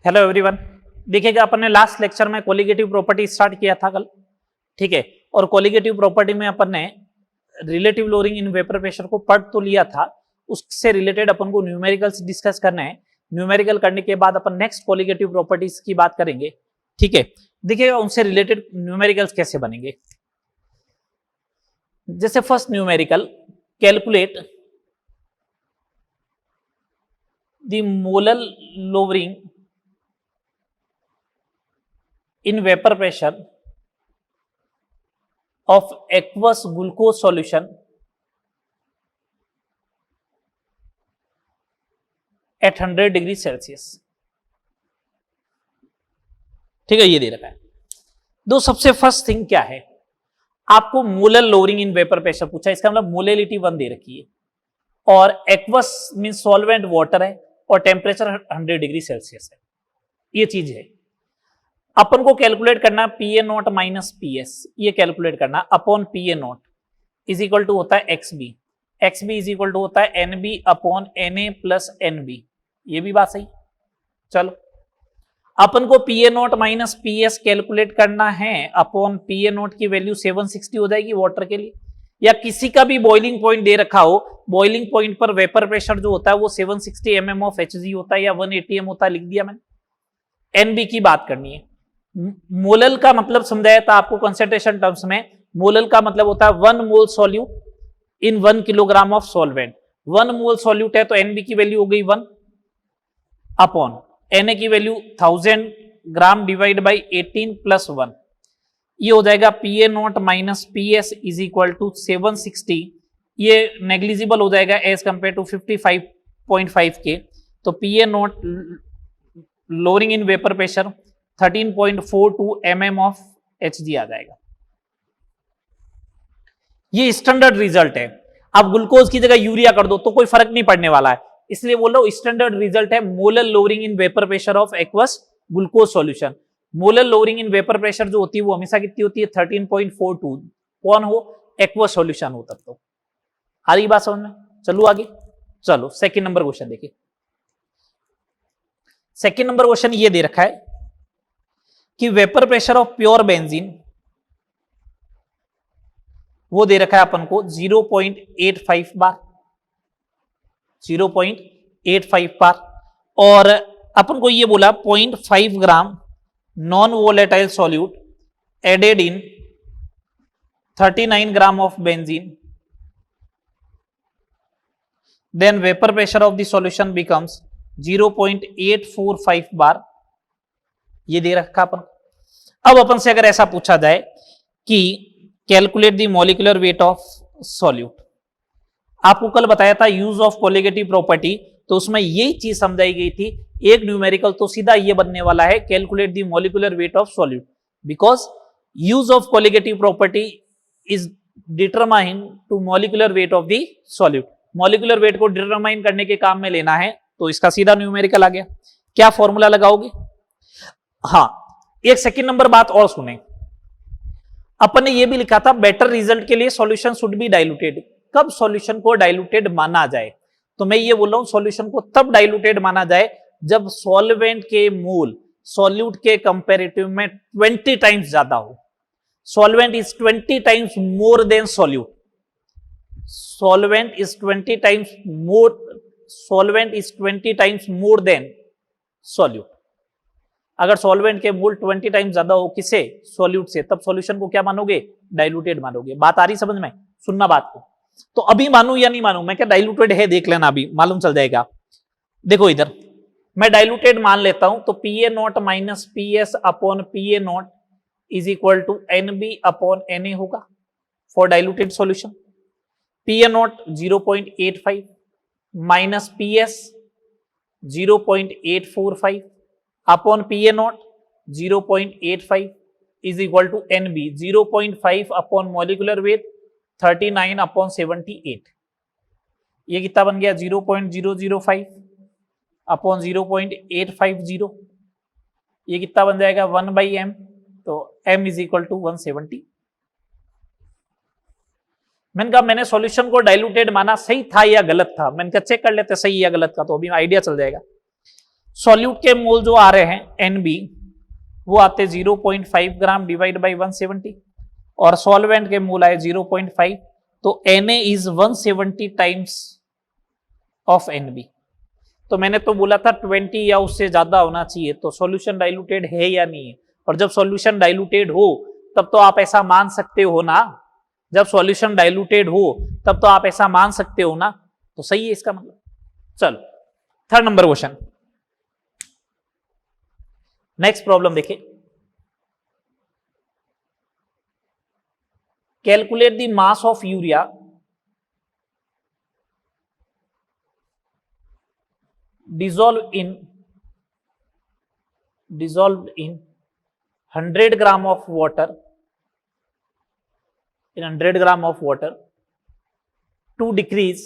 Hello everyone. देखिएगा अपन ने last lecture में कोलिगेटिव प्रॉपर्टी स्टार्ट किया था कल, ठीक है। और कोलिगेटिव प्रॉपर्टी में अपन ने relative lowering in vapour pressure को पढ़ तो लिया था, उससे रिलेटेड अपन को न्यूमेरिकल्स डिस्कस करना है। न्यूमेरिकल करने के बाद अपन नेक्स्ट कोलिगेटिव प्रॉपर्टीज की बात करेंगे, ठीक है। देखिएगा उनसे रिलेटेड न्यूमेरिकल्स कैसे बनेंगे। जैसे first numerical, calculate the molar lowering in vapor pressure of aqueous glucose solution at 100 degree Celsius. ठीक है, ये दे रखा है। दो सबसे फर्स्ट थिंग क्या है, आपको molar lowering in vapour pressure पूछा है, इसका मतलब मोलेलिटी 1 दे रखी है और एक्वस मीन सॉल्वेंट वाटर है और टेम्परेचर 100 डिग्री सेल्सियस है। ये चीज है, अपन को कैलकुलेट करना पीए नॉट माइनस पीएस, ये कैलकुलेट करना upon PA naught is equal to होता है XB, XB is equal to होता है NB upon NA plus NB. ये भी बात सही। चलो अपन को PA naught minus PS calculate करना है, अपॉन पीए नॉट की वैल्यू 760 हो जाएगी वाटर के लिए, या किसी का भी बॉइलिंग पॉइंट दे रखा हो, बॉइलिंग पॉइंट पर वेपर प्रेशर जो होता है वो 760 mm ऑफ एचजी होता है या 180 m होता है, लिख दिया मैंने। एनबी की बात करनी है। मोलल का मतलब समझाया था आपको कंसेंट्रेशन टर्म्स में। मोलल का मतलब होता है 1 mole solute in 1 kilogram of solvent. 1 mole solute है तो एनबी की वैल्यू हो गई 1 अपॉन एनए की value 1000 gram divide by 18 plus 1। ये हो जाएगा PA naught minus PS is equal to 760। ये नेग्लिजिबल हो जाएगा एज कंपेयर टू 55.5 के। तो PA naught lowering in vapour pressure 13.42 mm of Hg आ जाएगा। ये स्टैंडर्ड रिजल्ट है। अब ग्लूकोज की जगह यूरिया कर दो तो कोई फर्क नहीं पड़ने वाला है, इसलिए बोल रहा हूं स्टैंडर्ड रिजल्ट है molar lowering in vapour pressure of aqueous glucose solution. Molar lowering in vapour pressure जो होती है वो हमेशा कितनी होती है 13.42। कौन हो? एक्वस सॉल्यूशन हो तब तो। आ रही बात समझ में? चलो आगे। चलो सेकंड नंबर क्वेश्चन देखिए। सेकंड नंबर क्वेश्चन ये दे रखा है कि vapour pressure of pure benzene वो दे रखा है अपन को 0.85 बार, 0.85 बार, और अपन को ये बोला 0.5 gram non volatile solute added in 39 gram of benzene, then vapour pressure of the solution becomes 0.845 bar. ये दे रखा अपन। अब अपन से अगर ऐसा पूछा जाए कि calculate the molecular weight of solute, आपको कल बताया था यूज ऑफ कोलिगेटिव प्रॉपर्टी, तो उसमें यही चीज समझाई गई थी। एक न्यूमेरिकल तो सीधा ये बनने वाला है calculate the molecular weight of solute, because use of colligative property is determine to molecular weight of the solute. Molecular weight को डिटरमाइन करने के काम में लेना है, तो इसका सीधा न्यूमेरिकल आ गया। क्या फॉर्मूला लगाओगे? हाँ, एक सेकंड नंबर बात और सुने। अपन ने यह भी लिखा था बेटर रिजल्ट के लिए सॉल्यूशन शुड बी डाइल्यूटेड। कब सॉल्यूशन को डाइल्यूटेड माना जाए? तो मैं ये बोल रहा हूं सॉल्यूशन को तब डाइल्यूटेड माना जाए जब सॉल्वेंट के मोल सॉल्यूट के कंपैरेटिव में 20 टाइम्स ज्यादा हो। Solvent is 20 times more than solute. Solvent is 20 times more, solvent is 20 times more than solute. अगर सॉल्वेंट के मोल 20 टाइम्स ज्यादा हो किसे? सॉल्यूट से, तब सॉल्यूशन को क्या मानोगे? डाइल्यूटेड मानोगे। बात आ रही समझ में? सुनना बात को। तो अभी मानू या नहीं मानू? मैं क्या डाइल्यूटेड है देख लेना, अभी मालूम चल जाएगा। देखो इधर मैं डाइल्यूटेड मान लेता हूं, तो PA naught minus PS upon PA naught is equal to nB upon nA होगा for diluted solution. PA naught 0.85 minus PS 0.845 upon PA naught 0.85 is equal to nB 0.5 upon molecular weight 39 upon 78। ये कितना बन गया? 0.005 upon 0.850। ये कितना बन जाएगा? 1/m। तो m इज इक्वल टू 170। मैंने कहा मैंने सॉल्यूशन को डाइल्यूटेड माना, सही था या गलत था? मैंने कहा चेक कर लेते सही या गलत का, तो अभी आइडिया चल जाएगा। सॉल्यूट के मोल जो आ रहे हैं एनबी वो आते 0.5 ग्राम डिवाइड बाई 170 और सॉल्वेंट के मोल आए 0.5, तो Na is 170 times of NB. तो मैंने तो बोला था 20 या उससे ज्यादा होना चाहिए, तो सॉल्यूशन डाइल्यूटेड है या नहीं है। और जब सॉल्यूशन डाइल्यूटेड हो तब तो आप ऐसा मान सकते हो ना, जब सॉल्यूशन डाइल्यूटेड हो तब तो आप ऐसा मान सकते हो ना, तो सही है इसका मतलब। चलो third number question, next problem देखिए। Calculate the mass of urea dissolved in 100 gram of water, in 100 gram of water to decrease,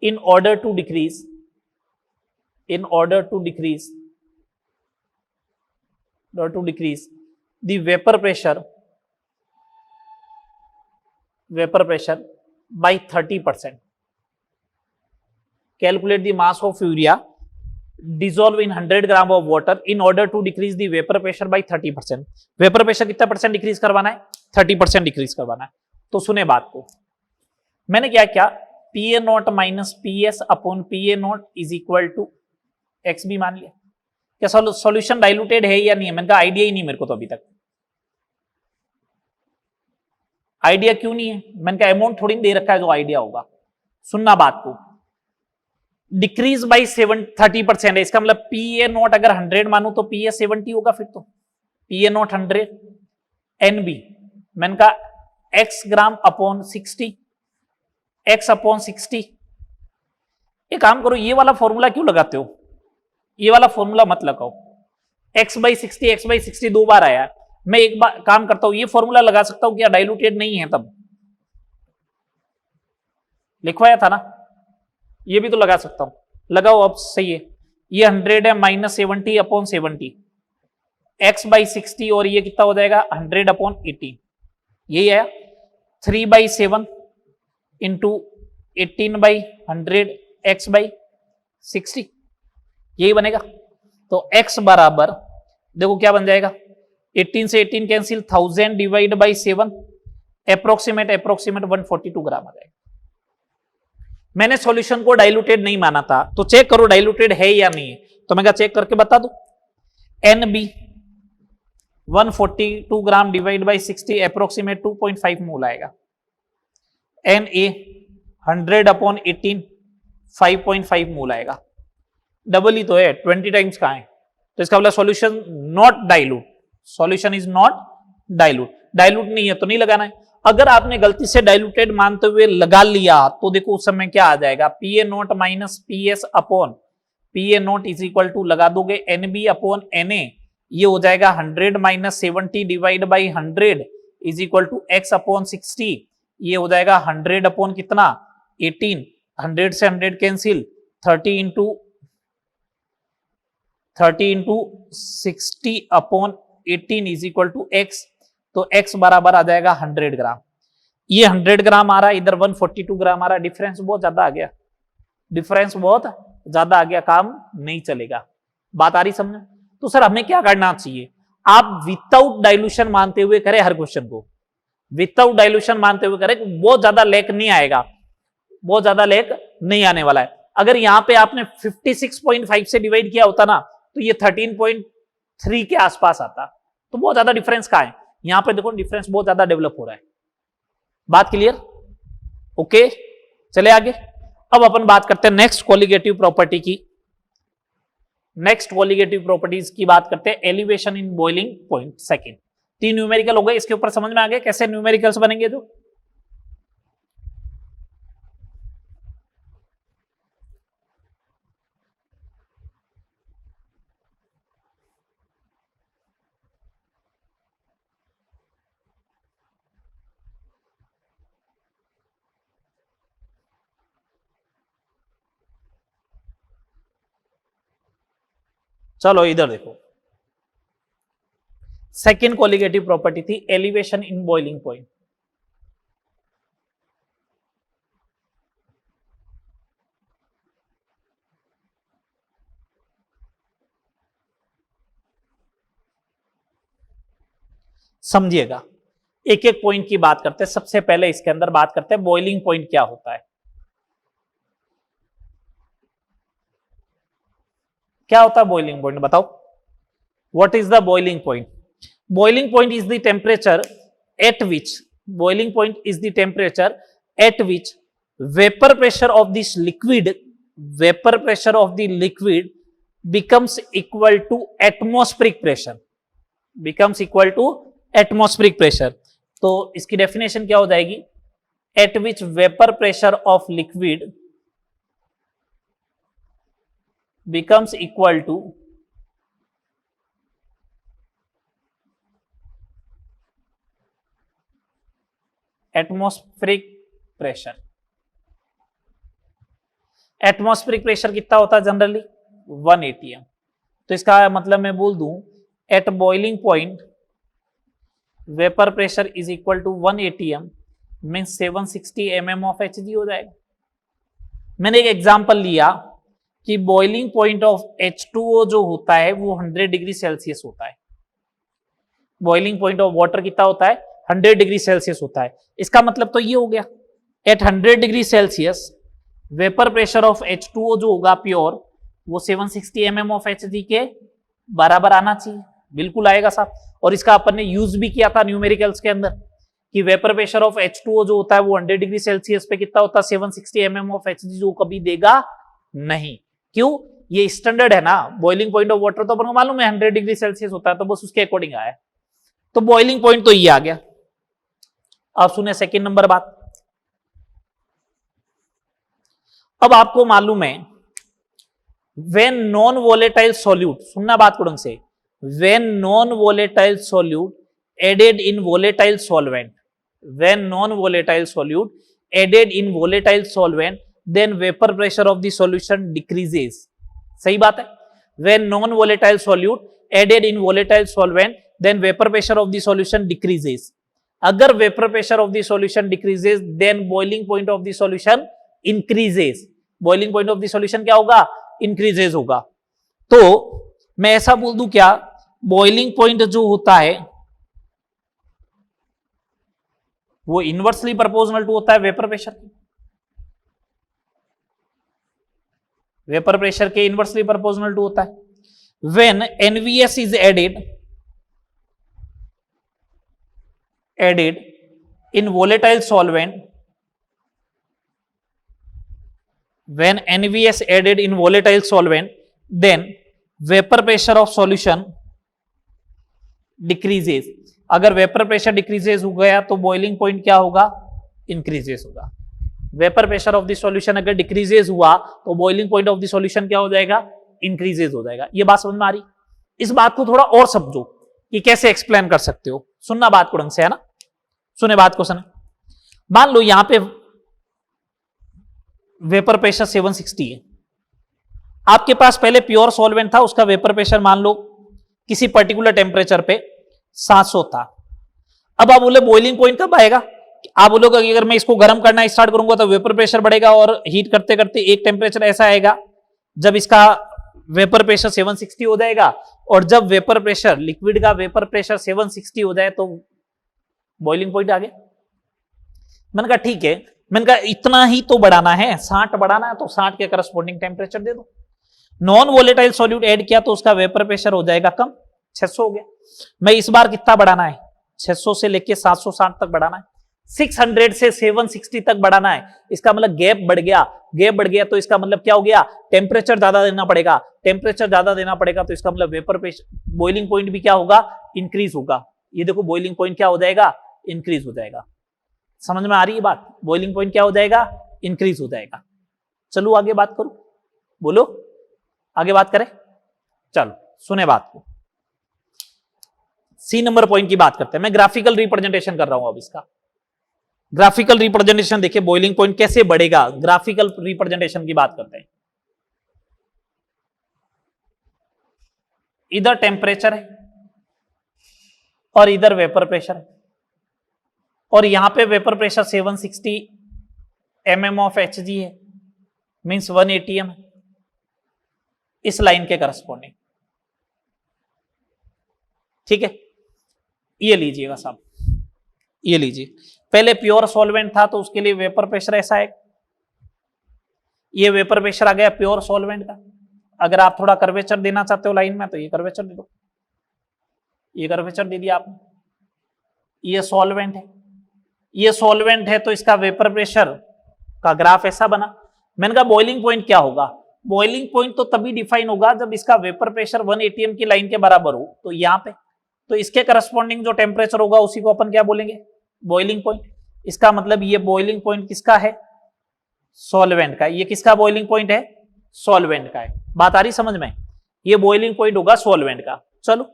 in order to decrease the vapor pressure by 30%. Calculate the mass of urea dissolved in 100 gram of water in order to decrease the vapor pressure by 30%. Vapour pressure कितना percent decrease करवाना है? 30% decrease करवाना है। तो सुने बात को, मैंने क्या किया, P A naught minus P S upon P A naught is equal to X भी मान लिया। क्या सॉल्यूशन डाइल्यूटेड है या नहीं है? मैंने कहा आइडिया ही नहीं मेरे को तो अभी तक। आइडिया क्यों नहीं है? मैंने कहा अमाउंट थोड़ी दे रखा है जो आइडिया होगा। सुनना बात को, डिक्रीज बाई 30% है, इसका मतलब पी ए नॉट अगर 100 मानू तो पी ए 70 होगा, फिर तो P A naught 100 N B, मैंने कहा X gram upon 60, X upon 60। एक काम करो, ये वाला फॉर्मूला क्यों लगाते हो? ये वाला फॉर्मूला मत लगाओ, एक्स बाई 60 दो बार आया। मैं एक बार काम करता हूं, ये फॉर्मूला लगा सकता हूं, क्या डाइल्यूटेड नहीं है तब लिखवाया था ना, ये भी तो लगा सकता हूं, लगाओ अब सही है। ये 100 है माइनस 70 अपॉन 70, एक्स बाई 60 और ये कितना हो जाएगा 100 अपॉन 80, यही आया 3/7 इंटू 18/100 एक्स बाई 60, यही बनेगा। तो x बराबर देखो क्या बन जाएगा, 18 से 18 कैंसिल, 1000 डिवाइड बाई 7, अप्रोक्सीमेट 142 ग्राम आ जाएगा। मैंने सॉल्यूशन को डाइल्यूटेड नहीं माना था, तो चेक करो डाइल्यूटेड है या नहीं है। तो मैं चेक करके बता दूं, N B 142 gram divide by 60 approximate 2.5 mole आएगा। एन ए 100 अपॉन 18 5.5 मोल आएगा। डबल ही तो है, 20 टाइम्स कहां है, तो इसका मतलब solution not dilute, solution is not dilute. Dilute नहीं है तो नहीं लगाना है। अगर आपने गलती से डाइल्यूटेड मानते हुए लगा लिया तो देखो उस समय क्या आ जाएगा, P A naught minus P S upon P A naught is equal to लगा दोगे N B upon N A, ये हो जाएगा 100 minus 70 divide by 100 is equal to X upon 60, ये हो जाएगा 100 अपॉन कितना 18, 100 से 100 cancel, 30 into 60 upon 18 is equal to X, तो x बराबर आ जाएगा 100 ग्राम। ये 100 ग्राम आ रहा है, इधर 142 ग्राम आ रहा है, डिफरेंस बहुत ज्यादा आ गया, डिफरेंस बहुत ज्यादा आ गया, काम नहीं चलेगा। बात आ रही समझ? तो सर हमें क्या करना चाहिए? आप विदाउट डाइल्यूशन मानते हुए करें हर क्वेश्चन को, विदाउट डाइल्यूशन मानते हुए करें, बहुत ज्यादा लेक नहीं आएगा, बहुत ज्यादा लेक नहीं आने वाला है। अगर यहां पे आपने 56.5 से डिवाइड किया होता ना तो ये 13.3 के आसपास आता, तो बहुत ज्यादा डिफरेंस कहां है? यहां पे देखो डिफरेंस बहुत ज्यादा डेवलप हो रहा है। बात क्लियर? ओके, चले आगे। अब अपन बात करते हैं नेक्स्ट कोलिगेटिव प्रॉपर्टी की। नेक्स्ट कोलिगेटिव प्रॉपर्टीज की बात करते हैं, elevation in boiling point second. 3 numerical हो गए, इसके ऊपर समझ में आ गया कैसे न्यूमेरिकल्स बनेंगे जो। चलो इधर देखो, सेकेंड कोलिगेटिव प्रॉपर्टी थी एलिवेशन इन बॉइलिंग पॉइंट। समझिएगा, एक एक पॉइंट की बात करते हैं। सबसे पहले इसके अंदर बात करते हैं बॉइलिंग पॉइंट क्या होता है। क्या होता है बॉइलिंग पॉइंट, बताओ। What is the boiling point? Boiling point is the temperature at which, boiling point is the temperature at which vapor pressure of this liquid, vapor pressure of the liquid becomes equal to atmospheric pressure, becomes equal to atmospheric pressure। तो इसकी definition क्या हो जाएगी? at which vapor pressure of liquid becomes equal to atmospheric pressure। Atmospheric pressure कितना होता है generally? 1 atm। तो इसका मतलब मैं बोल दूं at boiling point vapour pressure is equal to 1 atm means 760 mm of Hg हो जाएगा। मैंने एक एग्जांपल लिया कि बॉइलिंग पॉइंट ऑफ H2O जो होता है वो 100 डिग्री सेल्सियस होता है। बॉइलिंग पॉइंट ऑफ वाटर कितना होता है? 100 डिग्री सेल्सियस होता है। इसका मतलब तो ये हो गया at 100 degree Celsius vapour pressure of H2O जो होगा प्योर वो 760 mm ऑफ Hg के बराबर आना चाहिए। बिल्कुल आएगा साहब। और इसका अपन ने यूज भी किया था न्यूमेरिकल्स के अंदर कि वेपर प्रेशर ऑफ H2O जो होता है वो 100 डिग्री सेल्सियस पे कितना होता है? 760 mm ऑफ Hg जो कभी देगा नहीं। क्यों? ये स्टैंडर्ड है ना। बॉइलिंग पॉइंट ऑफ वाटर तो अपन को मालूम है 100 डिग्री सेल्सियस होता है, तो बस उसके अकॉर्डिंग आया। तो बॉइलिंग पॉइंट तो ये आ गया। अब सुने सेकेंड नंबर बात। अब आपको मालूम है when non volatile solute, सुनना बात को ढंग से, when non volatile solute added in volatile solvent, when non volatile solute added in volatile solvent then vapor pressure of the solution decreases। सही बात है। when non volatile solute added in volatile solvent then vapor pressure of the solution decreases। अगर vapor pressure of the solution decreases then boiling point of the solution increases। Boiling point of the solution क्या होगा? Increases होगा। तो मैं ऐसा बोल दूं क्या, बॉइलिंग पॉइंट जो होता है वो इनवर्सली प्रोपोर्शनल टू होता है वेपर प्रेशर के। वेपर प्रेशर के इनवर्सली प्रोपोर्शनल टू होता है। When NVS is added in volatile solvent, when NVS added in volatile solvent then vapor pressure of solution decreases। अगर वेपर प्रेशर डिक्रीजेस हो गया तो बॉइलिंग पॉइंट क्या होगा? इंक्रीजेस होगा। Vapour pressure of the solution अगर डिक्रीजेस हुआ तो boiling point of the solution क्या हो जाएगा? इंक्रीजेस हो जाएगा। ये बात समझ में आ रही? इस बात को थोड़ा और समझो कि कैसे एक्सप्लेन कर सकते हो। सुनना बात को ढंग से, है ना। सुने बात को, सुने। मान लो यहां पे वेपर प्रेशर 760 है। आपके पास पहले प्योर सॉल्वेंट था, उसका वेपर प्रेशर मान लो किसी पर्टिकुलर टेम्परेचर पे 700 था। अब आप बोले बॉइलिंग पॉइंट कब आएगा? आप बोलोगे अगर मैं इसको गर्म करना स्टार्ट करूंगा तो वेपर प्रेशर बढ़ेगा और हीट करते करते एक टेम्परेचर ऐसा आएगा जब इसका वेपर प्रेशर 760 हो जाएगा, और जब वेपर प्रेशर, लिक्विड का वेपर प्रेशर 760 हो जाए तो बॉइलिंग पॉइंट आ गया। मैंने कहा ठीक है। मैंने कहा इतना ही तो बढ़ाना है, 60 बढ़ाना है तो 60 के करस्पॉन्डिंग टेम्परेचर दे दो। नॉन वोलेटाइल सॉल्यूट ऐड किया तो उसका वेपर प्रेशर हो जाएगा कम, 600 हो गया। मैं इस बार कितना बढ़ाना है? 600 से लेके 760 तक बढ़ाना है। 600 से 760 तक बढ़ाना है। इसका मतलब गैप बढ़ गया। गैप बढ़ गया तो इसका मतलब क्या हो गया? टेम्परेचर ज्यादा देना पड़ेगा। टेम्परेचर ज्यादा देना पड़ेगा तो इसका मतलब वेपर प्रेशर, बॉइलिंग पॉइंट भी क्या होगा? इंक्रीज होगा। ये देखो बॉइलिंग पॉइंट क्या हो जाएगा? इंक्रीज हो जाएगा। समझ में आ रही है बात? बॉइलिंग पॉइंट क्या हो जाएगा? इंक्रीज हो जाएगा। चलो आगे बात करो, बोलो आगे बात करें। चलो सुने बात को। सी नंबर पॉइंट की बात करते हैं। मैं ग्राफिकल रिप्रेजेंटेशन कर रहा हूं अब इसका। ग्राफिकल रिप्रेजेंटेशन देखिए बॉइलिंग पॉइंट कैसे बढ़ेगा। ग्राफिकल रिप्रेजेंटेशन की बात करते हैं। इधर टेम्परेचर है और इधर वेपर प्रेशर है, और यहां पे vapour pressure 760 mm of Hg है, मींस 1 atm है इस लाइन के करस्पॉन्डिंग। ठीक है। ये लीजिएगा साहब, ये लीजिए, पहले प्योर सॉल्वेंट था तो उसके लिए वेपर प्रेशर ऐसा है, ये वेपर प्रेशर आ गया प्योर सॉल्वेंट का। अगर आप थोड़ा कर्वेचर देना चाहते हो लाइन में तो ये कर्वेचर दे दो, ये कर्वेचर दे दिया आपने। ये सॉल्वेंट है, ये सॉल्वेंट है तो इसका वेपर प्रेशर का ग्राफ ऐसा बना। मैंने कहा बॉइलिंग पॉइंट क्या होगा, बॉइलिंग पॉइंट तो तभी डिफाइन होगा जब इसका वेपर प्रेशर 1 atm की लाइन के बराबर हो, तो यहां पे तो इसके करस्पॉन्डिंग जो टेम्परेचर होगा उसी को अपन क्या बोलेंगे, बॉइलिंग पॉइंट। इसका मतलब ये बॉइलिंग पॉइंट किसका है, सॉल्वेंट का। ये किसका बॉइलिंग पॉइंट है, सॉल्वेंट का है। बात आ रही समझ में, ये बॉइलिंग पॉइंट होगा सॉल्वेंट का। चलो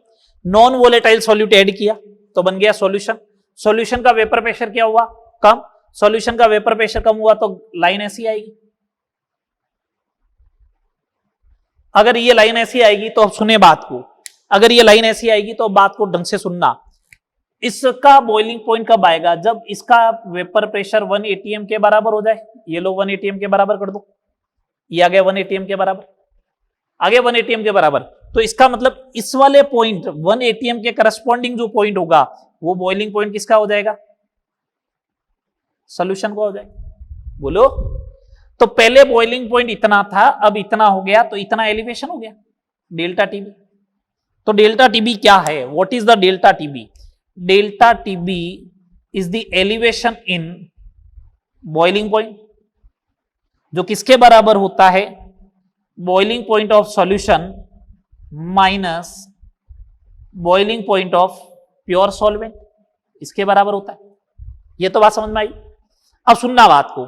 नॉन वोलेटाइल सॉल्यूट ऐड किया तो बन गया सॉल्यूशन। सॉल्यूशन का वेपर प्रेशर क्या हुआ, कम। सॉल्यूशन का वेपर प्रेशर कम हुआ तो लाइन ऐसी आएगी। अगर ये लाइन ऐसी आएगी तो अब सुने बात को, अगर ये लाइन ऐसी आएगी तो बात को ढंग से सुनना। इसका बॉइलिंग पॉइंट कब आएगा, जब इसका वेपर प्रेशर 1 atm के बराबर हो जाए। ये लो 1 atm के बराबर कर दो, ये आ गया 1 atm के बराबर, आ गया 1 atm के बराबर। तो इसका मतलब इस वाले पॉइंट 1 atm के करस्पॉन्डिंग जो पॉइंट होगा वो बॉइलिंग पॉइंट किसका हो जाएगा, सॉल्यूशन को हो जाएगा। बोलो, तो पहले बॉइलिंग पॉइंट इतना था, अब इतना हो गया, तो इतना एलिवेशन हो गया डेल्टा टीबी। तो डेल्टा टीबी क्या है, what is the delta TB, delta TB is the elevation in boiling point, जो किसके बराबर होता है, boiling point of solution minus boiling point of pure solvent, इसके बराबर होता है। ये तो बात समझ में आई। अब सुनना बात को,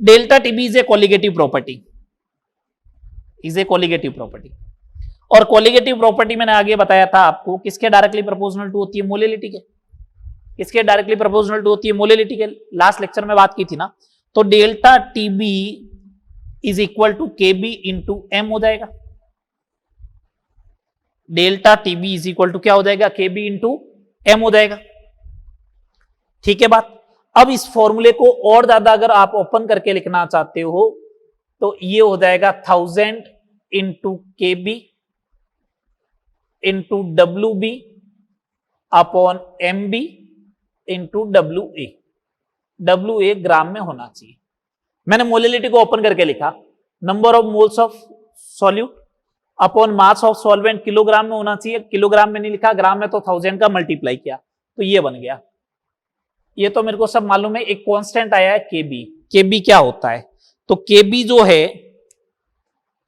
delta TB is a colligative property, is a colligative property. और कोलिगेटिव प्रॉपर्टी मैंने आगे बताया था आपको किसके डायरेक्टली प्रोपोर्शनल टू होती है, मोलेलिटी के। किसके डायरेक्टली प्रोपोर्शनल टू होती है, मोलेलिटी के। लास्ट लेक्चर में बात की थी ना। तो delta TB is equal to KB into M हो जाएगा। Delta TB is equal to क्या हो जाएगा, केबी इंटू एम हो जाएगा। ठीक है बात। अब इस फॉर्मूले को और ज्यादा अगर आप ओपन करके लिखना चाहते हो तो ये हो जाएगा 1000 into Kb into W B upon M B into W A. W A gram में होना चाहिए। मैंने मोलिलिटी को ओपन करके लिखा, number of moles of solute upon mass of solvent kilogram में होना चाहिए। किलोग्राम में नहीं लिखा, ग्राम में, तो 1000 का मल्टीप्लाई किया तो ये बन गया। ये तो मेरे को सब मालूम है। एक कांस्टेंट आया है केबी। केबी क्या होता है, तो केबी जो है,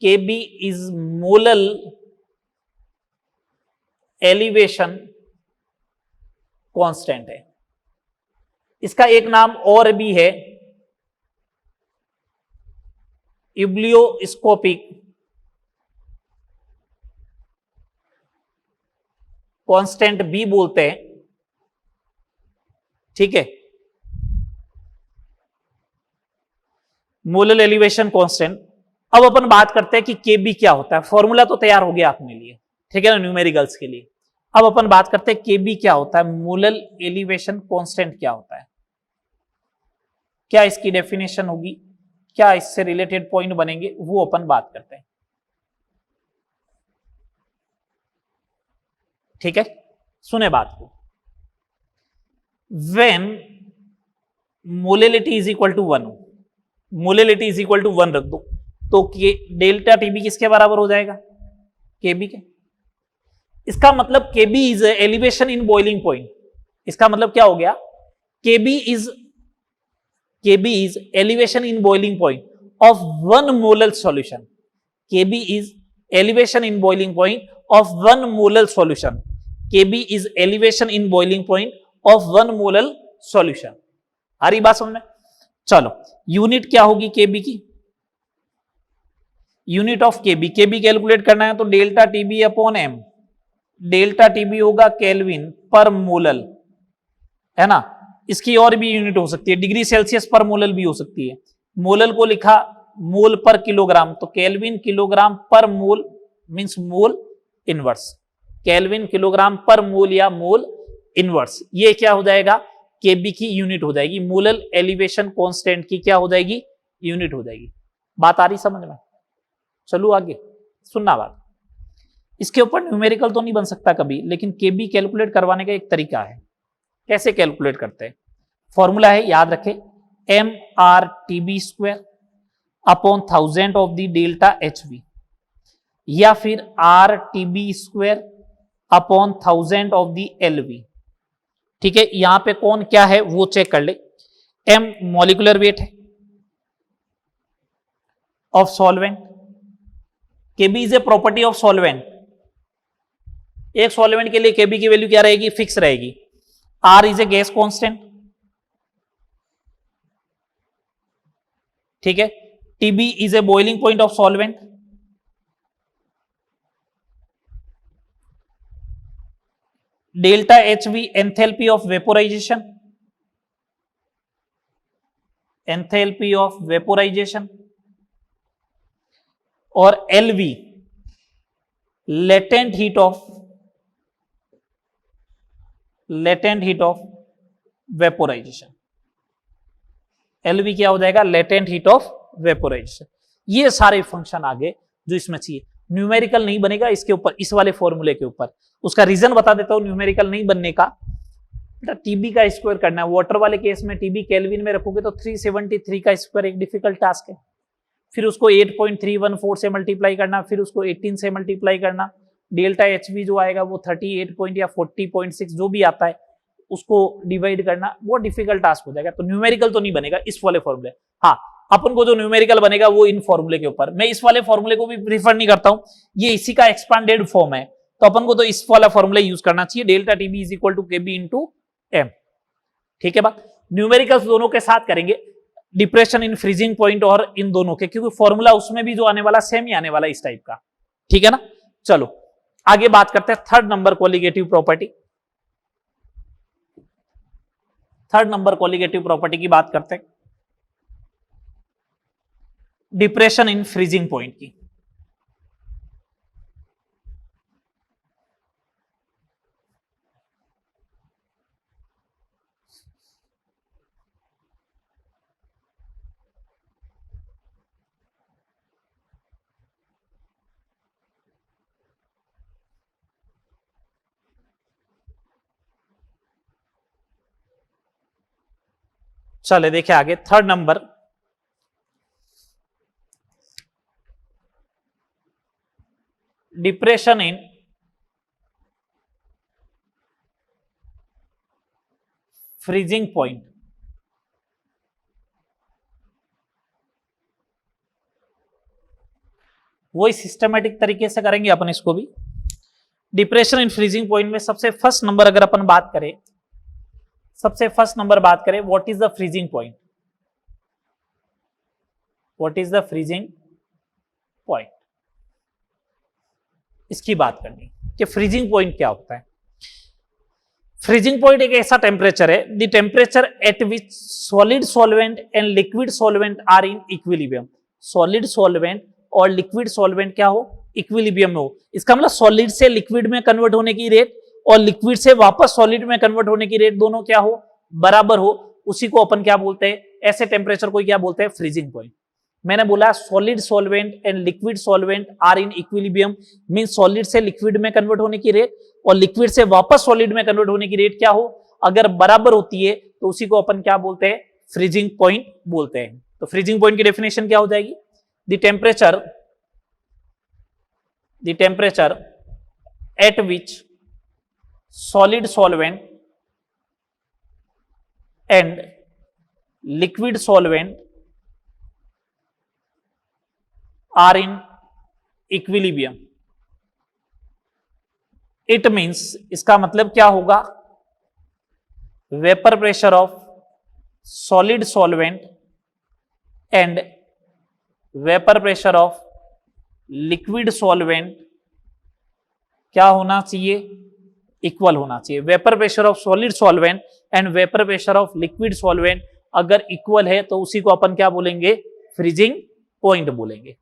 केबी इज मोलल एलिवेशन कांस्टेंट है। इसका एक नाम और भी है, इब्लियोस्कोपिक कांस्टेंट भी बोलते हैं। ठीक है, मोलल एलिवेशन कांस्टेंट। अब अपन बात करते हैं कि केबी क्या होता है। फॉर्मूला तो तैयार हो गया अपने लिए, ठीक है ना, न्यूमेरिकल्स के लिए। अब अपन बात करते हैं केबी क्या होता है, मोलल एलिवेशन कांस्टेंट क्या होता है, क्या इसकी डेफिनेशन होगी, क्या इससे रिलेटेड पॉइंट बनेंगे, वो अपन बात करते हैं। ठीक है, सुने बात को। when molality is equal to 1, molality is equal to 1 रख दो तो डेल्टा टीबी किसके बराबर हो जाएगा, केबी के। इसका मतलब Kb is elevation in boiling point. इसका मतलब क्या हो गया, Kb is elevation in boiling point of 1 molal solution. Kb is elevation in boiling point of 1 molal solution. Kb is elevation in boiling point of 1 molal solution. आ रही बात समझ में। चलो, यूनिट क्या होगी केबी की, unit of KB. KB calculate करना है तो delta TB upon M. Delta TB होगा केल्विन पर मोलल, है ना। इसकी और भी यूनिट हो सकती है, डिग्री सेल्सियस पर मोलल भी हो सकती है। मोलल को लिखा मोल पर किलोग्राम, तो kelvin kilogram per mole means mole inverse. Kelvin kilogram per mole या मोल इनवर्स, ये क्या हो जाएगा, केबी की यूनिट हो जाएगी। मोलल एलिवेशन कांस्टेंट की क्या हो जाएगी, यूनिट हो जाएगी। बात आ रही समझ में। चलो आगे सुनना बात। इसके ऊपर न्यूमेरिकल तो नहीं बन सकता कभी, लेकिन केबी कैलकुलेट करवाने का एक तरीका है। कैसे कैलकुलेट करते हैं? फॉर्मूला है, याद रखें, M R T B square upon 1000 of the delta H B, या फिर R T B square upon 1000 of the L B. ठीक है, यहां पे कौन क्या है वो चेक कर ले। एम मॉलिक्यूलर वेट है of solvent, Kb is a property of solvent. एक सॉल्वेंट के लिए केबी की वैल्यू क्या रहेगी? फिक्स रहेगी। R is a gas constant, ठीक है। Tb is a boiling point of solvent, delta H V enthalpy of vaporisation, enthalpy of vaporisation, और LV latent heat of vaporisation. LV क्या हो जाएगा? Latent heat of vaporisation. ये सारे function आगे जो इसमें चाहिए, न्यूमेरिकल नहीं बनेगा इसके ऊपर, इस वाले फॉर्मूले के ऊपर। उसका रीजन बता देता हूं न्यूमेरिकल नहीं बनने का। बेटा टीबी का स्क्वायर करना है, वाटर वाले केस में टीबी केल्विन में रखोगे तो 373 का स्क्वायर एक डिफिकल्ट टास्क है। फिर उसको 8.314 से मल्टीप्लाई करना, फिर उसको 18 से मल्टीप्लाई करना, डेल्टा एच बी जो आएगा वो 38 या 40.6 जो भी आता है उसको डिवाइड करना, वो डिफिकल्ट टास्क हो जाएगा। तो न्यूमेरिकल तो नहीं बनेगा इस वाले फॉर्मूले। हाँ, अपन को जो न्यूमेरिकल बनेगा वो इन फॉर्मूले के ऊपर। मैं इस वाले फॉर्मूले को भी प्रीफर नहीं करता हूं, ये इसी का एक्सपांडेड फॉर्म है, तो अपन को तो इस वाला फॉर्मूला यूज करना चाहिए, delta TB is equal to KB into M. ठीक है बात। न्यूमेरिकल्स दोनों के साथ करेंगे, डिप्रेशन इन फ्रीजिंग पॉइंट और इन दोनों के, क्योंकि फॉर्मूला उसमें भी जो आने वाला सेम ही आने वाला इस टाइप का। ठीक है ना। चलो आगे बात करते हैं third number colligative property. Third number colligative property की बात करते हैं, डिप्रेशन इन फ्रीजिंग पॉइंट की। चले देखिए आगे, third number, depression in freezing point. वही सिस्टमेटिक तरीके से करेंगे अपन इसको भी। डिप्रेशन इन फ्रीजिंग पॉइंट में सबसे फर्स्ट नंबर अगर अपन बात करें, सबसे फर्स्ट नंबर बात करें, what is the freezing point? What is the freezing point? इसकी बात करनी कि फ्रीजिंग पॉइंट क्या होता है। फ्रीजिंग पॉइंट एक ऐसा टेम्परेचर है, the temperature at which solid solvent and liquid solvent are in equilibrium. Solid solvent और लिक्विड सॉल्वेंट क्या हो? इक्विलिब्रियम में हो। इसका मतलब सॉलिड से लिक्विड में कन्वर्ट होने की रेट और लिक्विड से वापस सॉलिड में कन्वर्ट होने की रेट दोनों क्या हो? बराबर हो। उसी को अपन क्या बोलते हैं? ऐसे टेम्परेचर को क्या बोलते हैं? Freezing point. मैंने बोला solid solvent and liquid solvent are in equilibrium, mean solid से लिक्विड में कन्वर्ट होने की रेट और लिक्विड से वापस सॉलिड में कन्वर्ट होने की रेट क्या हो? अगर बराबर होती है तो उसी को अपन क्या बोलते हैं? फ्रीजिंग पॉइंट बोलते हैं। तो फ्रीजिंग पॉइंट की डेफिनेशन क्या हो जाएगी? The temperature at which solid solvent and liquid solvent are in equilibrium. It means, इसका मतलब क्या होगा? Vapour pressure of solid solvent and vapour pressure of liquid solvent क्या होना चाहिए? इक्वल होना चाहिए। Vapour pressure of solid solvent and vapour pressure of liquid solvent अगर इक्वल है तो उसी को अपन क्या बोलेंगे? फ्रीजिंग पॉइंट बोलेंगे।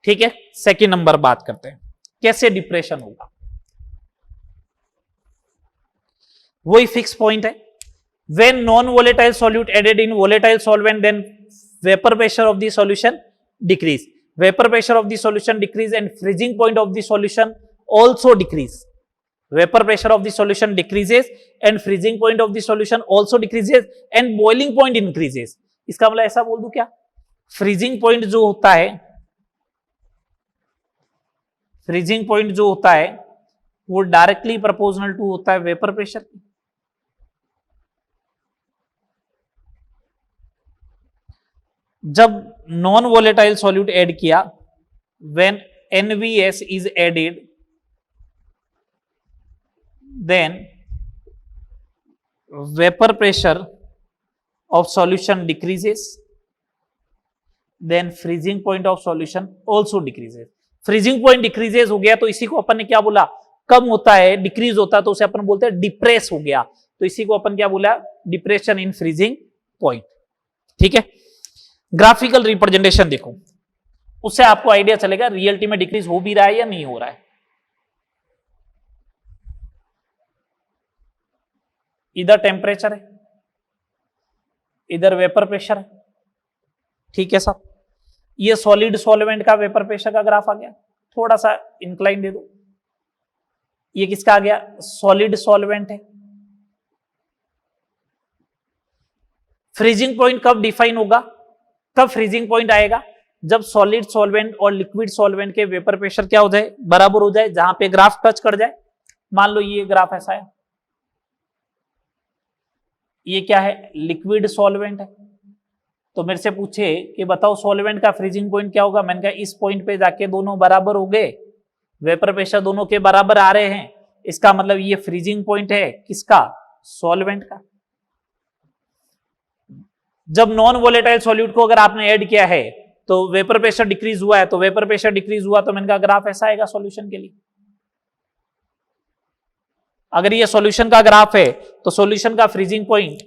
ठीक है। सेकंड नंबर बात करते हैं, कैसे डिप्रेशन होगा। वही फिक्स पॉइंट है, when non volatile solute added in volatile solvent then vapour pressure of the solution decrease. Vapour pressure of the solution decrease and freezing point of the solution also decrease. Vapour pressure of the solution decreases and freezing point of the solution also decreases and boiling point increases. इसका मतलब ऐसा बोल दूं क्या, freezing point जो होता है, freezing point जो होता है वो डायरेक्टली प्रोपोर्शनल टू होता है वेपर प्रेशर। जब नॉन वोलेटाइल सॉल्यूट ऐड किया, when NVS is added, then vapour pressure of solution decreases, then freezing point of solution also decreases. Freezing point decreases हो गया तो इसी को अपन ने क्या बोला, कम होता है, डिक्रीज होता है तो उसे अपन बोलते हैं डिप्रेस हो गया, तो इसी को अपन क्या बोला, डिप्रेशन इन फ्रीजिंग पॉइंट। ठीक है, ग्राफिकल रिप्रेजेंटेशन देखो, उससे आपको आइडिया चलेगा रियलिटी में डिक्रीज हो भी रहा है या नहीं हो रहा है। इधर टेम्परेचर है, इधर वेपर प्रेशर है। ठीक है साहब, ये सॉलिड सॉल्वेंट का वेपर प्रेशर का ग्राफ आ गया, थोड़ा सा इंक्लाइन दे दो। ये किसका आ गया, सॉलिड सॉल्वेंट है। फ्रीजिंग पॉइंट कब डिफाइन होगा, कब फ्रीजिंग पॉइंट आएगा, जब सॉलिड सॉल्वेंट और लिक्विड सॉल्वेंट के वेपर प्रेशर क्या हो जाए, बराबर हो जाए, जहां पे ग्राफ टच कर जाए। मान लो ये ग्राफ ऐसा है, ये क्या है, लिक्विड सॉल्वेंट है, तो मेरे से पूछे कि बताओ सॉल्वेंट का फ्रीजिंग पॉइंट क्या होगा, मैंने कहा इस पॉइंट पे जाके दोनों बराबर हो गए, वेपर प्रेशर दोनों के बराबर आ रहे हैं, इसका मतलब ये फ्रीजिंग पॉइंट है किसका, सॉल्वेंट का। जब नॉन वोलेटाइल सॉल्यूट को अगर आपने ऐड किया है तो वेपर प्रेशर डिक्रीज हुआ है, तो वेपर प्रेशर डिक्रीज हुआ तो मैंने कहा ग्राफ ऐसा आएगा सॉल्यूशन के लिए। अगर ये सॉल्यूशन का ग्राफ है तो सॉल्यूशन का फ्रीजिंग पॉइंट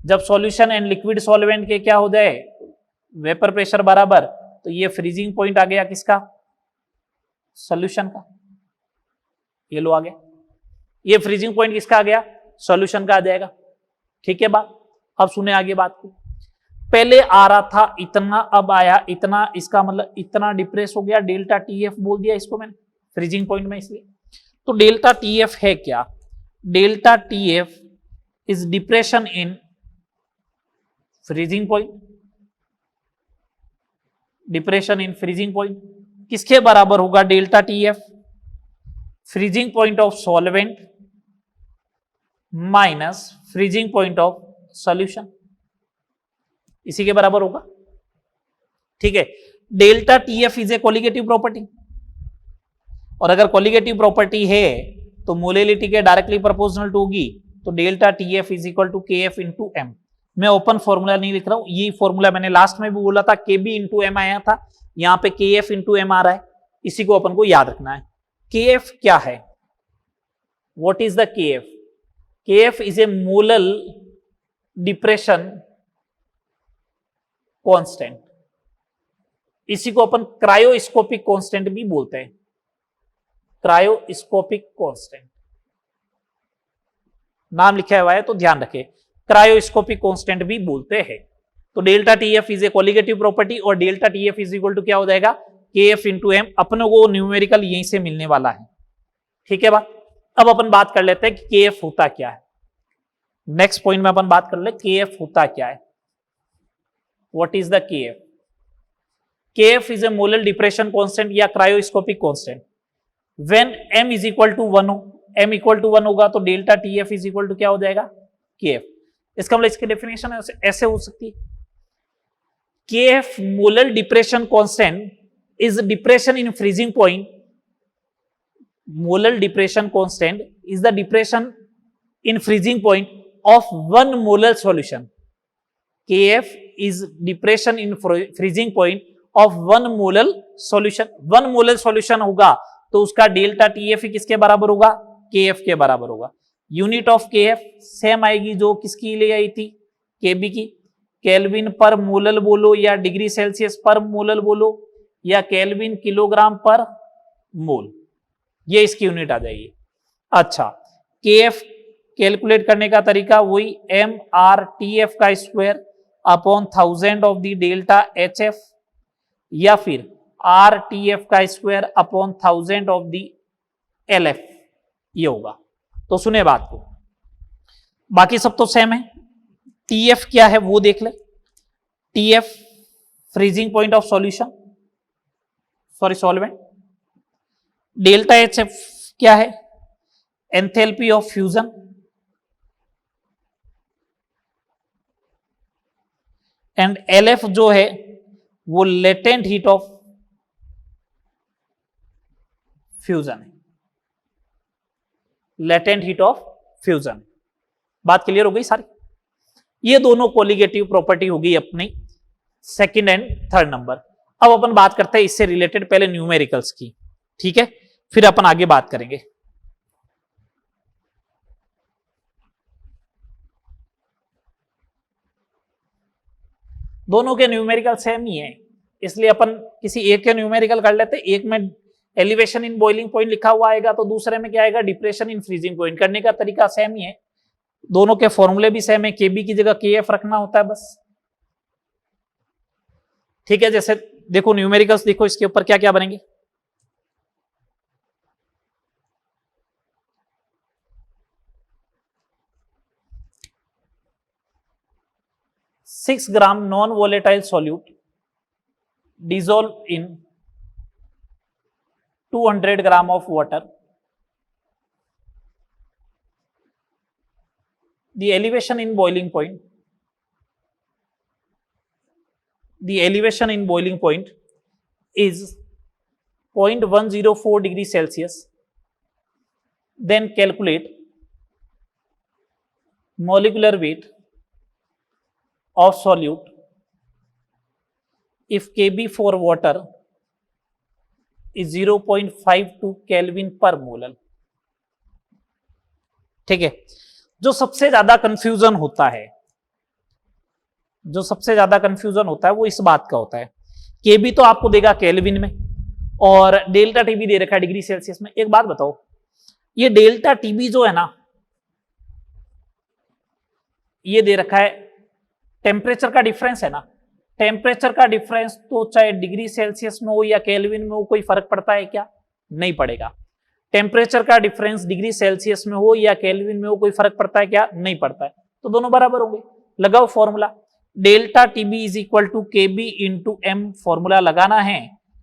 जब सॉल्यूशन एंड लिक्विड सॉल्वेंट के क्या हो जाए, वेपर प्रेशर बराबर, तो ये फ्रीजिंग पॉइंट आ गया किसका, सॉल्यूशन का। ये लो आ गया, ये फ्रीजिंग पॉइंट किसका आ गया, सॉल्यूशन का आ जाएगा। ठीक है बात, अब सुने आगे बात को। पहले आ रहा था इतना, अब आया इतना, इसका मतलब इतना डिप्रेस हो गया, डेल्टा TF बोल दिया इसको मैंने फ्रीजिंग पॉइंट में इसलिए। तो डेल्टा TF है क्या, delta TF is depression in freezing point, depression in freezing point किसके बराबर होगा, delta TF freezing point of solvent minus freezing point of solution, इसी के बराबर होगा। ठीक है, delta TF is a colligative property, और अगर कोलिगेटिव प्रॉपर्टी है तो मोलेलिटी के डायरेक्टली प्रोपोर्शनल टू होगी, तो delta TF is equal to KF into M। मैं ओपन फॉर्मूला नहीं लिख रहा हूं, ये फॉर्मूला मैंने लास्ट में भी बोला था, KB इंटू M आया था, यहां पे KF इंटू M आ रहा है, इसी को अपन को याद रखना है। KF क्या है, what is the KF, KF is a molal depression constant, इसी को अपन क्रायोस्कोपिक कांस्टेंट भी बोलते हैं, क्रायोस्कोपिक कांस्टेंट नाम लिखा हुआ है तो ध्यान रखें, क्रायोस्कोपिक कांस्टेंट भी बोलते हैं। तो delta TF is a colligative property, और delta TF is equal to क्या हो जाएगा, KF इंटू M। अपने को न्यूमेरिकल यहीं से मिलने वाला है। ठीक है बात, अब अपन बात कर लेते हैं कि KF होता क्या है। नेक्स्ट पॉइंट में अपन बात कर ले KF होता क्या है, what is the KF। KF is a molal depression constant या cryoscopic constant when M is equal to 1 हो, M इक्वल टू 1 होगा तो delta TF is equal to क्या हो जाएगा, KF। इसका मतलब इसकी डेफिनेशन ऐसे हो सकती है, KF molal depression constant is depression in freezing point, molal depression constant is the depression in freezing point of 1 molal solution. KF is depression in freezing point of 1 molal solution. 1 molal solution होगा तो उसका delta TF किसके बराबर होगा, KF के बराबर होगा। Unit of KF same आएगी जो किसकी ले आई थी, KB की, केल्विन पर मोलल बोलो या डिग्री सेल्सियस पर मोलल बोलो या केल्विन किलोग्राम पर मोल, ये इसकी यूनिट आ जाएगी। अच्छा, KF कैलकुलेट करने का तरीका वही MRTF का square upon 1000 of the delta HF, या फिर RTF का square upon 1000 of the LF, ये होगा। तो सुने बात को, बाकी सब तो सेम है। टीएफ क्या है वो देख ले। TF freezing point of solution, sorry solvent. Delta H F क्या है, enthalpy of fusion. And LF जो है वो लेटेंट हीट ऑफ फ्यूजन है, लेटेंट हीट ऑफ फ्यूजन। बात क्लियर हो गई सारी। ये दोनों कोलिगेटिव प्रॉपर्टी होगी अपनी सेकंड एंड थर्ड नंबर। अब अपन बात करते हैं इससे रिलेटेड पहले न्यूमेरिकल्स की, ठीक है, फिर अपन आगे बात करेंगे। दोनों के न्यूमेरिकल सेम ही है, इसलिए अपन किसी एक के न्यूमेरिकल कर लेते। एक में एलिवेशन इन बॉइलिंग पॉइंट लिखा हुआ आएगा, तो दूसरे में क्या आएगा, डिप्रेशन इन फ्रीजिंग पॉइंट। करने का तरीका सेम ही है, दोनों के फॉर्मूले भी सेम है। केबी की जगह केएफ रखना होता है बस, ठीक है। जैसे देखो न्यूमेरिकल्स देखो, इसके ऊपर क्या क्या बनेंगे। Six gram non volatile solute dissolve in 200 gram of water. The elevation in boiling point, the elevation in boiling point is 0.104 degrees Celsius. Then calculate molecular weight of solute if Kb for water is 0.52 Kelvin per molar. ठीक है। जो सबसे ज्यादा confusion होता है, जो सबसे ज्यादा कंफ्यूजन होता है वो इस बात का होता है, केबी तो आपको देगा केल्विन में और डेल्टा टीबी दे रखा है डिग्री सेल्सियस में। एक बात बताओ, ये डेल्टा टीबी जो है ना, ये दे रखा है टेम्परेचर का डिफरेंस है ना। टेम्परेचर का डिफरेंस तो चाहे डिग्री सेल्सियस में हो या केल्विन में हो, कोई फर्क पड़ता है क्या? नहीं पड़ेगा। टेम्परेचर का डिफरेंस डिग्री सेल्सियस में हो या केल्विन में हो, कोई फर्क पड़ता है क्या? नहीं पड़ता है। तो दोनों बराबर होंगे। लगाओ formula, delta TB is equal to KB into M. Formula लगाना है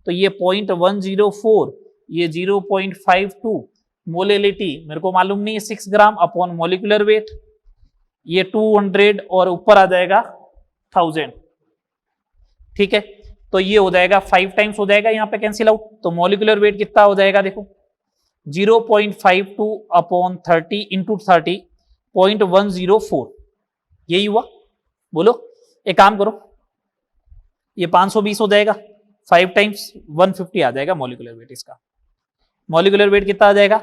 तो ये 0.104, ये 0.52, मोलेलिटी मेरे को मालूम नहीं है 6 ग्राम अपॉन मोलिकुलर वेट, ये 200 और ऊपर आ जाएगा 1000। ठीक है, तो ये हो जाएगा 5 टाइम्स हो जाएगा, यहां पे कैंसिल आउट। तो मोलिकुलर वेट कितना हो जाएगा देखो, 0.52 अपॉन 30 इंटू 30, 0.104। यही हुआ। बोलो, एक काम करो, ये 520 हो जाएगा, 5 टाइम्स 150 आ जाएगा मोलिकुलर वेट इसका। मोलिकुलर वेट कितना आ जाएगा?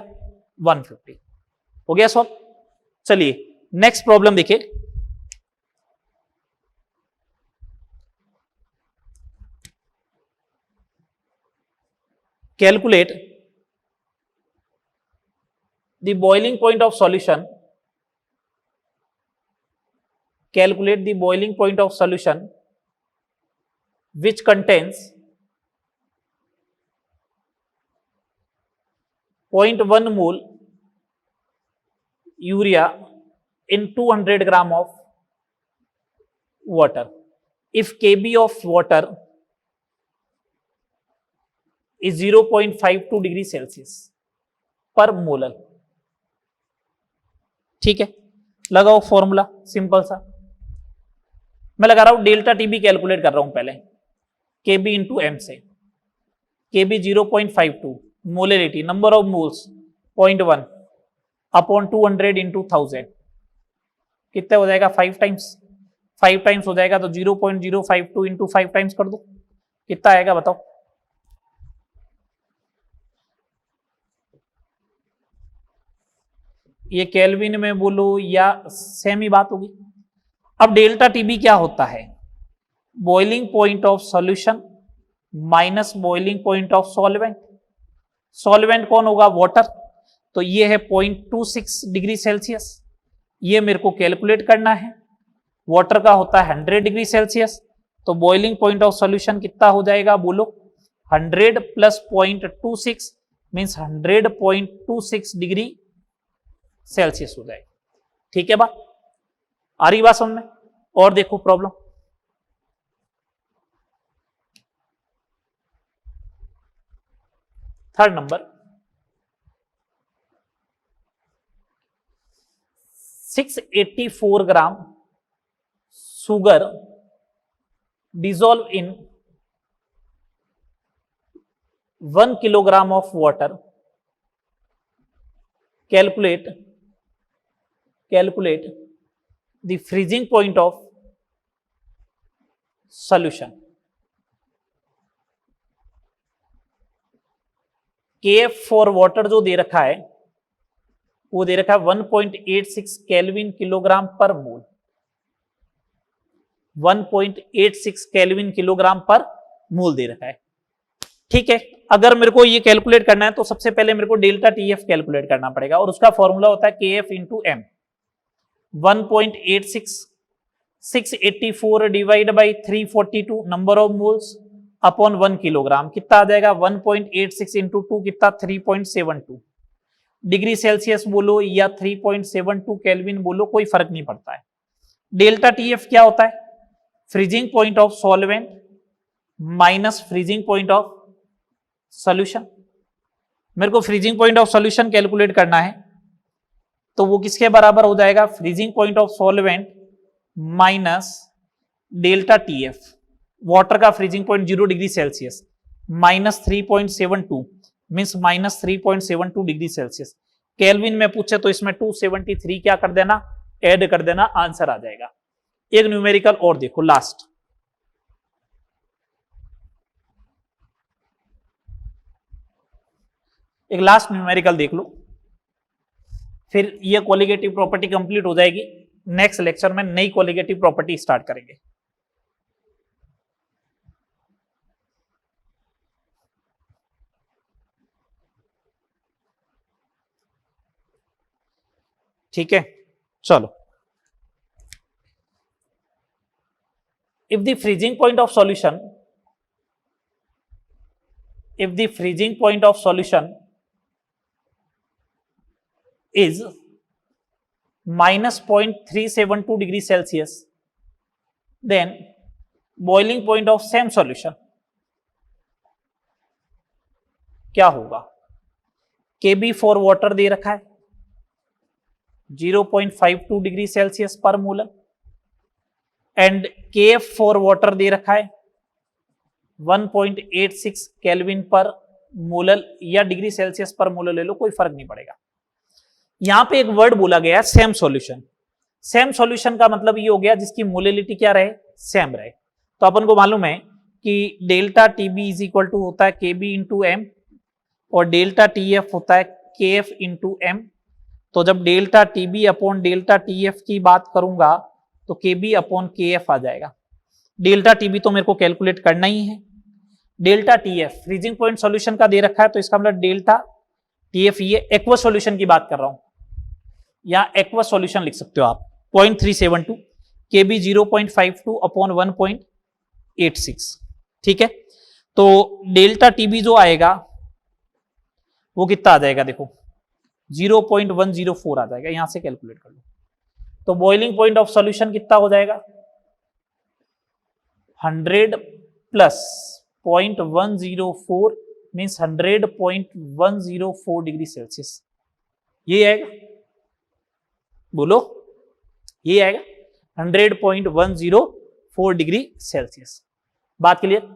150। हो गया सॉल्व। चलिए नेक्स्ट प्रॉब्लम देखिए। Calculate the boiling point of solution. Calculate the boiling point of solution which contains 0.1 mole urea in 200 gram of water. If Kb of water is 0.52 degree Celsius पर molar. ठीक है, लगाओ formula simple सा। मैं लगा रहा हूं डेल्टा टीबी कैलकुलेट कर रहा हूं पहले, केबी इंटू एम से। केबी 0.52, molarity number of moles 0.1 upon 200 into 1000, कितने हो जाएगा? 5 टाइम्स। 5 टाइम्स हो जाएगा तो 0.052 इंटू 5 टाइम्स कर दो, कितना आएगा बताओ? ये केल्विन में बोलो या सेम ही बात होगी। अब डेल्टा टीबी क्या होता है? Boiling point of solution minus boiling point of solvent. Solvent कौन होगा? वाटर। तो ये है 0.26 डिग्री सेल्सियस, ये मेरे को कैलकुलेट करना है। वाटर का होता है 100 डिग्री सेल्सियस, तो बॉइलिंग पॉइंट ऑफ सॉल्यूशन कितना हो जाएगा बोलो? 100 प्लस 0.26 मीन्स 100.26 डिग्री सेल्सियस हो जाएगा। ठीक है बात, आ रही बात समझ में? और देखो problem, third number, 684 gram sugar dissolved in 1 kilogram of water. Calculate the freezing point of solution. KF for water जो दे रखा है वो दे रखा है 1.86 केल्विन किलोग्राम पर मोल, 1.86 केल्विन किलोग्राम पर मोल दे रखा है। ठीक है, अगर मेरे को ये कैलकुलेट करना है तो सबसे पहले मेरे को डेल्टा टीएफ कैलकुलेट करना पड़ेगा और उसका फॉर्मूला होता है KF into M. 1.86 684 divide by 342 number of moles upon 1 kilogram, कितना आ जाएगा 1.86 इंटू 2 कितना 3.72 डिग्री सेल्सियस बोलो या 3.72 केल्विन बोलो, कोई फर्क नहीं पड़ता है। डेल्टा टीएफ क्या होता है? Freezing point of solvent minus freezing point of solution. मेरे को freezing point of solution calculate करना है तो वो किसके बराबर हो जाएगा? Freezing point of solvent minus delta Tf, water का freezing point 0 degree Celsius minus 3.72 means minus 3.72 degree Celsius. Kelvin में पूछे तो इसमें 273 क्या कर देना, ऐड कर देना, आंसर आ जाएगा। एक न्यूमेरिकल और देखो लास्ट, एक लास्ट न्यूमेरिकल देख लो, फिर ये क्वालिटेटिव प्रॉपर्टी कंप्लीट हो जाएगी। नेक्स्ट लेक्चर में नई क्वालिटेटिव प्रॉपर्टी स्टार्ट करेंगे। ठीक है, चलो। If the freezing point of solution is minus 0.372 degree Celsius, then boiling point of same solution क्या होगा? KB for water दे रखा है 0.52 डिग्री सेल्सियस पर molar and KF for water दे रखा है 1.86 केल्विन पर मोलर या डिग्री सेल्सियस पर मोलर ले लो, कोई फर्क नहीं पड़ेगा। यहां पे एक वर्ड बोला गया सेम सॉल्यूशन। सेम सॉल्यूशन का मतलब ये हो गया जिसकी मोलिलिटी क्या रहे, सेम रहे। तो अपन को मालूम है कि delta TB is equal to होता है केबी इंटू एम और डेल्टा टीएफ होता है केएफ इंटू एम। तो जब delta TB upon delta TF की बात करूंगा तो केबी अपॉन केएफ आ जाएगा। डेल्टा टीबी तो मेरे को कैलकुलेट करना ही है। Delta TF freezing point solution का दे रखा है तो इसका मतलब डेल्टा टीएफ, ये एक्वा सॉल्यूशन की बात कर रहा हूं, या एक्वा सॉल्यूशन लिख सकते हो आप 0.372 केबी 0.52 अपॉन 1.86। ठीक है, तो डेल्टा टीबी जो आएगा वो कितना आ जाएगा, देखो 0.104 आ जाएगा, यहां से कैलकुलेट कर लो। तो बॉइलिंग पॉइंट ऑफ सॉल्यूशन कितना हो जाएगा 100 प्लस 0.104 मीन्स 100.104 डिग्री सेल्सियस, ये आएगा, बोलो ये आएगा 100.104 डिग्री सेल्सियस। बात क्लियर?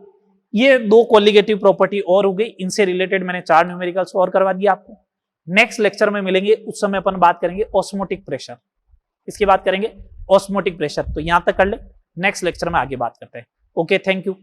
ये दो क्वालिटेटिव प्रॉपर्टी और हो गई, इनसे रिलेटेड मैंने 4 न्यूमेरिकल्स और करवा दिया आपको। नेक्स्ट लेक्चर में मिलेंगे, उस समय अपन बात करेंगे ऑस्मोटिक प्रेशर, इसकी बात करेंगे ऑस्मोटिक प्रेशर। तो यहां तक कर ले, नेक्स्ट लेक्चर में आगे बात करते हैं। Okay, thank you.